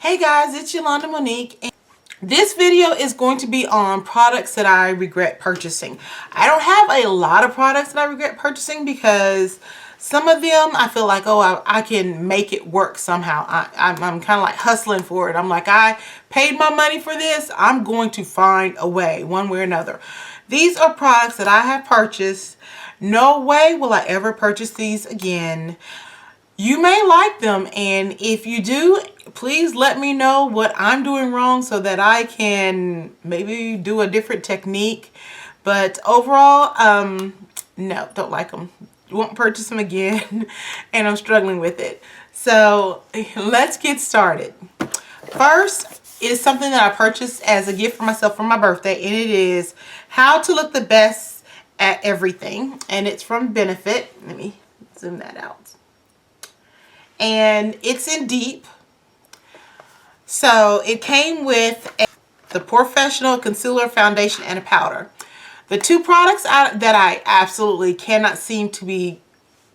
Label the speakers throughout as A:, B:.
A: Hey guys, it's Yolanda Monique, and this video is going to be on products that I regret purchasing. I don't have a lot of products that I regret purchasing because some of them I feel like, oh, I can make it work somehow. I'm kind of like hustling for it. I'm like, I paid my money for this. I'm going to find a way, one way or another. These are products that I have purchased. No way will I ever purchase these again. You may like them, and if you do, please let me know what I'm doing wrong so that I can maybe do a different technique. But overall, no, don't like them. Won't purchase them again, and I'm struggling with it. So let's get started. First is something that I purchased as a gift for myself for my birthday, and it is How to Look the Best at Everything, and it's from Benefit. Let me zoom that out. And it's in deep. So it came with the Professional Concealer, Foundation, and a powder. The two products that I absolutely cannot seem to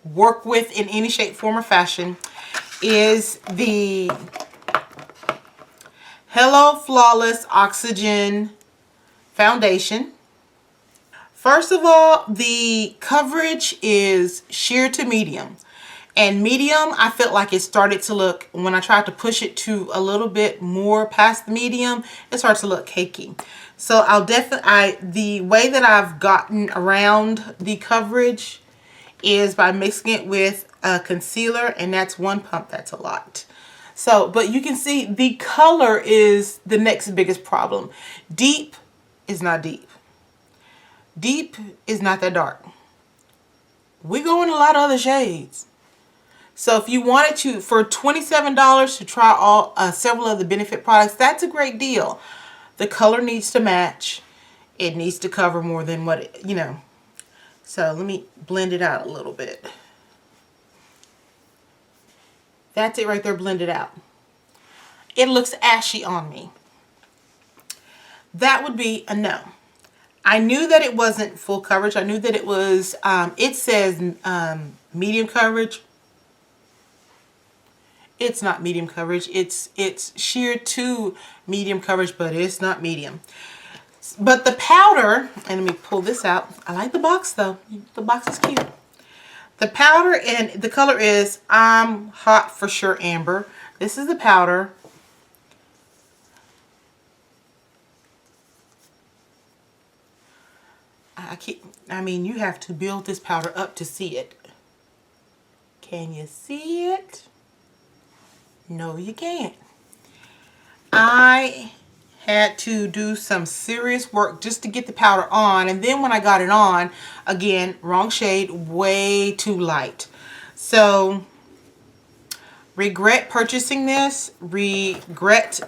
A: work with in any shape, form, or fashion is the Hello Flawless Oxygen Foundation. First of all, the coverage is sheer to medium. And medium, I felt like it started to look, when I tried to push it to a little bit more past the medium, it started to look cakey. So I'll definitely, the way that I've gotten around the coverage is by mixing it with a concealer, and that's one pump, that's a lot. So, but you can see the color is the next biggest problem. Deep is not deep. Deep is not that dark. We go in a lot of other shades. So if you wanted to, for $27 to try all several of the Benefit products, that's a great deal. The color needs to match. It needs to cover more than what it, So let me blend it out a little bit. That's it right there, blended out. It looks ashy on me. That would be a no. I knew that it wasn't full coverage. I knew that it was, it says medium coverage. It's not medium coverage. It's sheer to medium coverage, but it's not medium. But the powder, and let me pull this out. I like the box though. The box is cute. The powder, and the color is I'm Hot for Sure Amber. This is the powder. I mean, you have to build this powder up to see it. Can you see it? No, you can't. I had to do some serious work just to get the powder on, and then when I got it on, again, wrong shade, way too light. So, regret purchasing this, regret.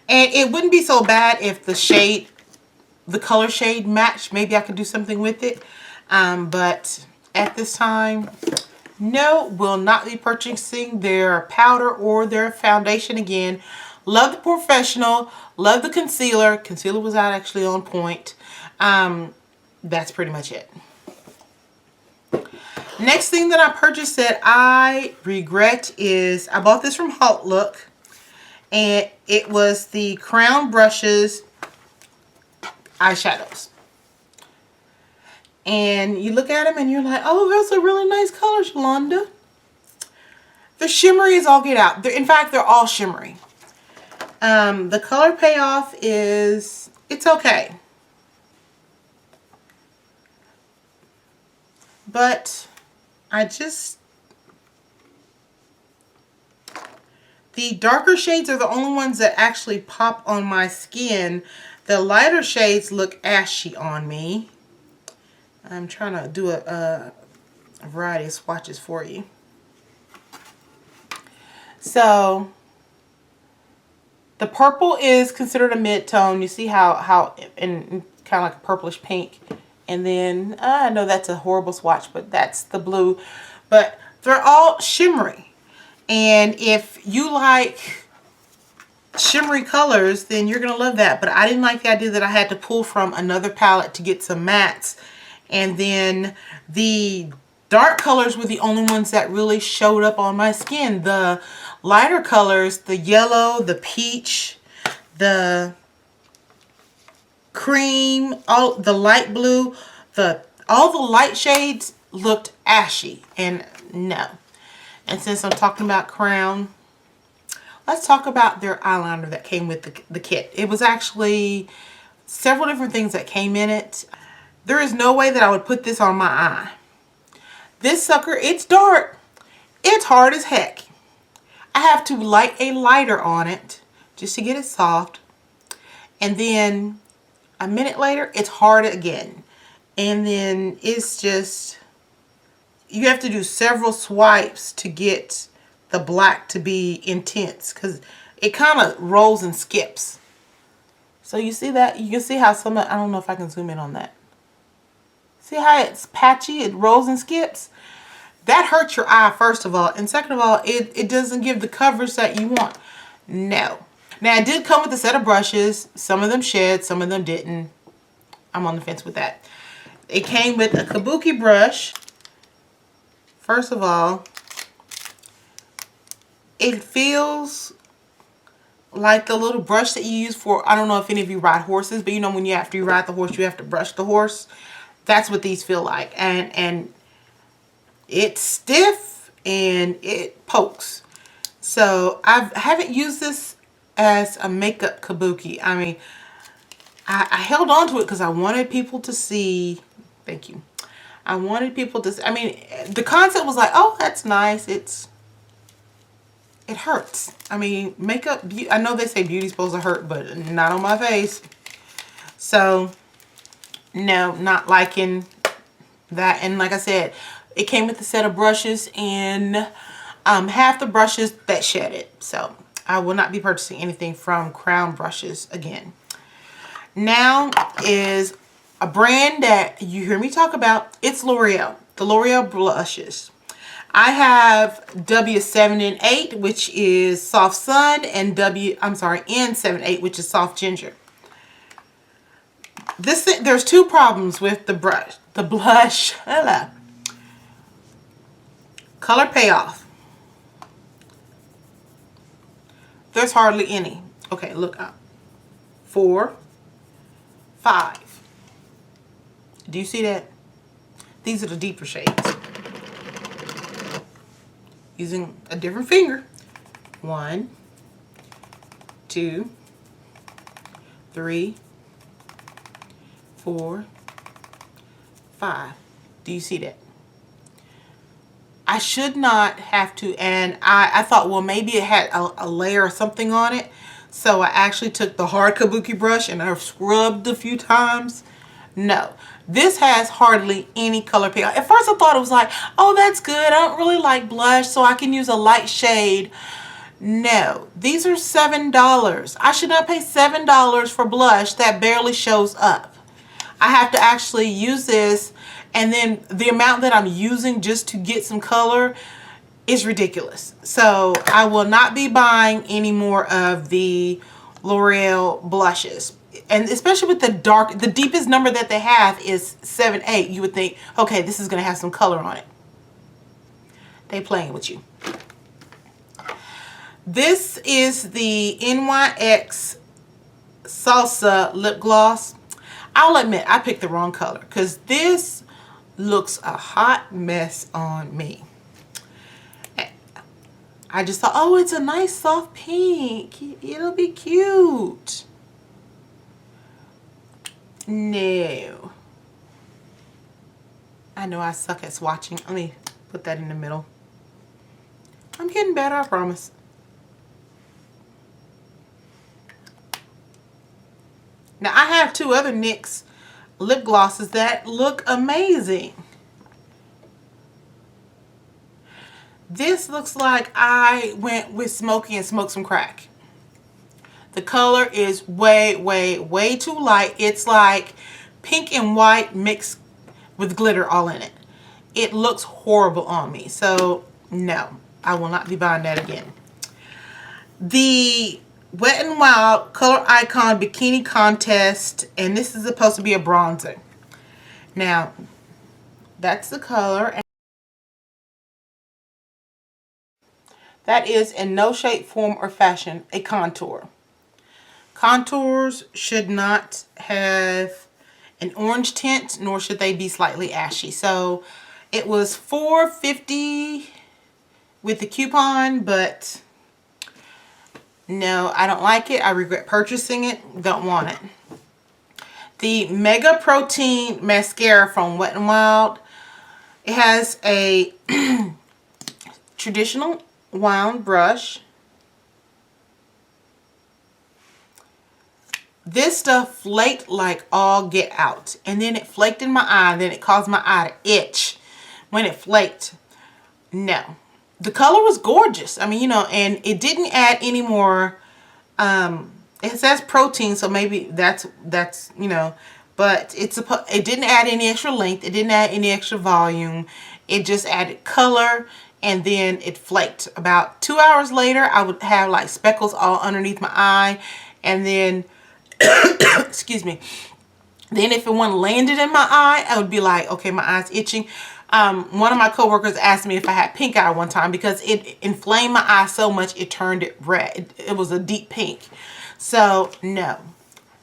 A: And it wouldn't be so bad if the color shade matched. Maybe I could do something with it. But at this time, no, will not be purchasing their powder or their foundation again. Love the Professional. Love the concealer. Concealer was out actually on point. That's pretty much it. Next thing that I purchased that I regret is I bought this from Haute Look. And it was the Crown Brushes eyeshadows. And you look at them and you're like, oh, that's a really nice color, Yolanda. The shimmery is all get out. In fact, they're all shimmery. The color payoff is, it's okay. But the darker shades are the only ones that actually pop on my skin. The lighter shades look ashy on me. I'm trying to do a variety of swatches for you. So, the purple is considered a mid-tone. You see how in kind of like a purplish pink. And then, I know that's a horrible swatch, but that's the blue. But they're all shimmery. And if you like shimmery colors, then you're going to love that. But I didn't like the idea that I had to pull from another palette to get some mattes. And then the dark colors were the only ones that really showed up on my skin. The lighter colors, the yellow, the peach, the cream, all the light blue, all the light shades looked ashy, and no. And since I'm talking about Crown, let's talk about their eyeliner that came with the kit. It was actually several different things that came in it. There is no way that I would put this on my eye. This sucker, it's dark. It's hard as heck. I have to light a lighter on it just to get it soft. And then a minute later, it's hard again. And then it's just, you have to do several swipes to get the black to be intense, because it kind of rolls and skips. So you see that? You can see how some of, I don't know if I can zoom in on that. See how it's patchy? It rolls and skips. That hurts your eye, first of all. And second of all, it doesn't give the coverage that you want. No. Now, it did come with a set of brushes. Some of them shed, some of them didn't. I'm on the fence with that. It came with a kabuki brush. First of all, it feels like the little brush that you use for, I don't know if any of you ride horses, but you know when after you ride the horse, you have to brush the horse. That's what these feel like. And it's stiff and it pokes. So I haven't used this as a makeup kabuki. I mean, I held on to it because I wanted people to see. Thank you. I wanted people to see. I mean, the concept was like, oh, that's nice. It hurts. I mean, makeup, I know they say beauty's supposed to hurt, but not on my face. So, no, not liking that. And like I said, it came with a set of brushes, and half the brushes that shedded. So, I will not be purchasing anything from Crown brushes again. Now is a brand that you hear me talk about. It's L'Oreal. The L'Oreal blushes. I have W7 and 8, which is Soft Sun, and N7-8, which is Soft Ginger. There's two problems with the brush. The blush. Hello. Color payoff. There's hardly any. Okay, look up. 4, 5. Do you see that? These are the deeper shades. Using a different finger. 1, 2, 3, 4, 5. Do you see that? I should not have to, and I thought, well, maybe it had a layer or something on it. So I actually took the hard kabuki brush and I scrubbed a few times. No, this has hardly any color payoff. At first I thought it was like, oh, that's good. I don't really like blush, so I can use a light shade. No, these are $7. I should not pay $7 for blush that barely shows up. I have to actually use this, and then the amount that I'm using just to get some color is ridiculous. So I will not be buying any more of the L'Oreal blushes. And especially with the deepest number that they have is 7-8. You would think, okay, this is going to have some color on it. They playing with you. This is the NYX Salsa lip gloss. I'll admit, I picked the wrong color because this looks a hot mess on me. I just thought, oh, it's a nice soft pink. It'll be cute. No. I know I suck at swatching. Let me put that in the middle. I'm getting better, I promise. Now, I have two other NYX lip glosses that look amazing. This looks like I went with Smokey and smoked some crack. The color is way, way, way too light. It's like pink and white mixed with glitter all in it. It looks horrible on me. So, no, I will not be buying that again. The Wet n Wild Color Icon Bikini Contest, and this is supposed to be a bronzer. Now, that's the color. That is in no shape, form, or fashion a contour. Contours should not have an orange tint, nor should they be slightly ashy. So it was $4.50 with the coupon, but no, I don't like it. I regret purchasing it. Don't want it. The Mega Protein Mascara from Wet n Wild. It has a traditional wound brush. This stuff flaked like all get out. And then it flaked in my eye. Then it caused my eye to itch when it flaked. No. The color was gorgeous. I mean, you know, and it didn't add any more. It says protein, so maybe that's you know, but it didn't add any extra length. It didn't add any extra volume. It just added color, and then it flaked. About 2 hours later, I would have like speckles all underneath my eye, and then excuse me. Then if it one landed in my eye, I would be like, okay, my eye's itching. One of my coworkers asked me if I had pink eye one time because it inflamed my eye so much it turned it red. It was a deep pink. So no,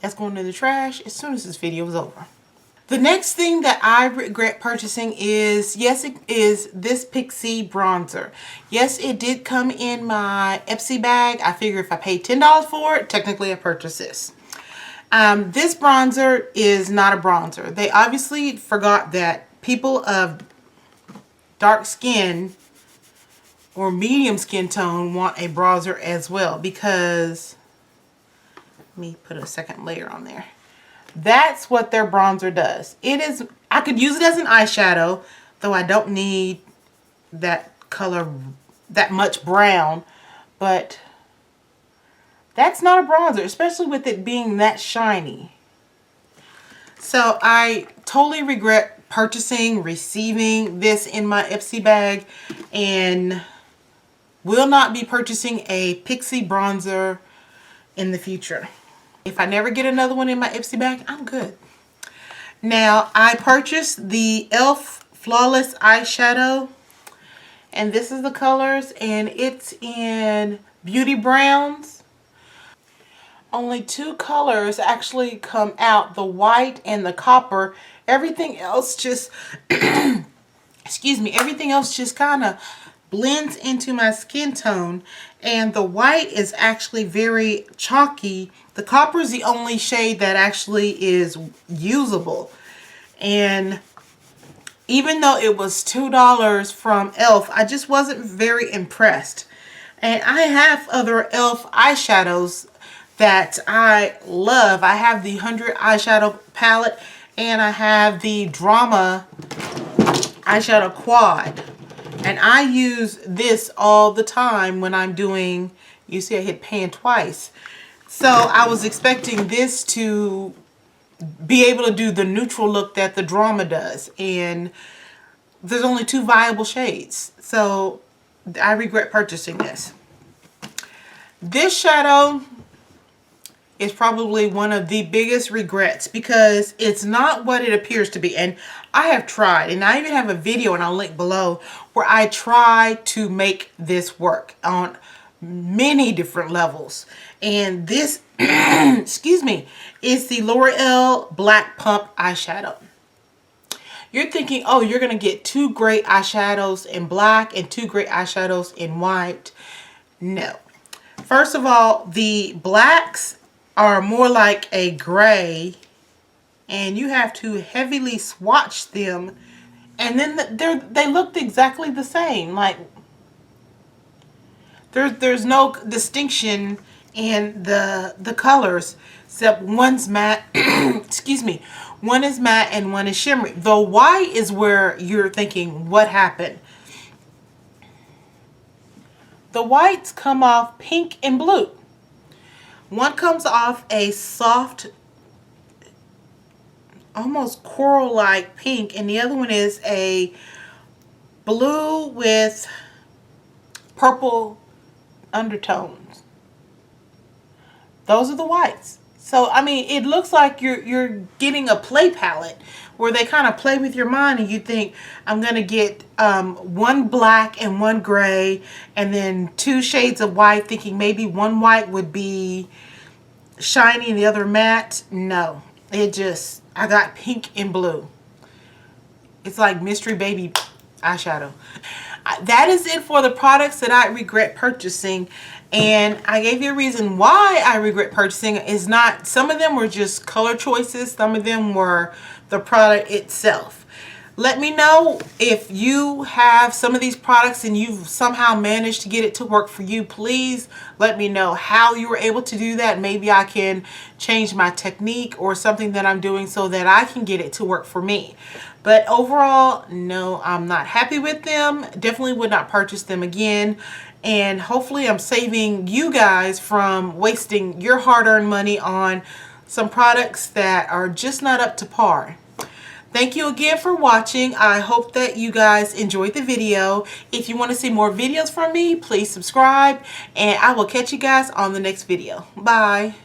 A: that's going in the trash as soon as this video is over. The next thing that I regret purchasing is, yes, it is this Pixie bronzer. Yes, it did come in my Ipsy bag. I figure if I paid $10 for it, technically I purchased this. This bronzer is not a bronzer. They obviously forgot that people of dark skin or medium skin tone want a bronzer as well, because let me put a second layer on there. That's what their bronzer does. It is, I could use it as an eyeshadow, though I don't need that color, that much brown, but that's not a bronzer, especially with it being that shiny. So I totally regret receiving this in my Ipsy bag, and will not be purchasing a Pixie bronzer in the future. If I never get another one in my Ipsy bag, I'm good. Now, I purchased the e.l.f. Flawless Eyeshadow, and this is the colors, and it's in Beauty Browns. Only 2 colors actually come out, the white and the copper. Everything else just, excuse me, everything else just kind of blends into my skin tone. And the white is actually very chalky. The copper is the only shade that actually is usable. And even though it was $2 from e.l.f., I just wasn't very impressed. And I have other e.l.f. eyeshadows that I love. I have the 100 eyeshadow palette, and I have the Drama eyeshadow quad. And I use this all the time when I'm doing, you see I hit pan twice. So I was expecting this to be able to do the neutral look that the Drama does. And there's only 2 viable shades. So I regret purchasing this. This shadow is probably one of the biggest regrets because it's not what it appears to be. And I have tried, and I even have a video, and I'll link below, where I try to make this work on many different levels. And this, excuse me, is the L'Oreal Black Pump eyeshadow. You're thinking, oh, you're going to get 2 great eyeshadows in black and 2 great eyeshadows in white. No. First of all, the blacks are more like a gray, and you have to heavily swatch them, and then they looked exactly the same. Like there's no distinction in the colors, except one's matte excuse me, one is matte and one is shimmery. The white is where you're thinking, what happened? The whites come off pink and blue. One comes off a soft, almost coral-like pink, and the other one is a blue with purple undertones. Those are the whites. So, I mean, it looks like you're getting a play palette where they kind of play with your mind and you think, I'm going to get one black and one gray and then 2 shades of white, thinking maybe one white would be shiny and the other matte. No, I got pink and blue. It's like mystery baby eyeshadow. That is it for the products that I regret purchasing. And I gave you a reason why I regret purchasing. Is not, some of them were just color choices. Some of them were the product itself. Let me know if you have some of these products and you've somehow managed to get it to work for you. Please let me know how you were able to do that. Maybe I can change my technique or something that I'm doing so that I can get it to work for me. But overall, no, I'm not happy with them. Definitely would not purchase them again. And hopefully I'm saving you guys from wasting your hard-earned money on some products that are just not up to par. Thank you again for watching. I hope that you guys enjoyed the video. If you want to see more videos from me, please subscribe. And I will catch you guys on the next video. Bye.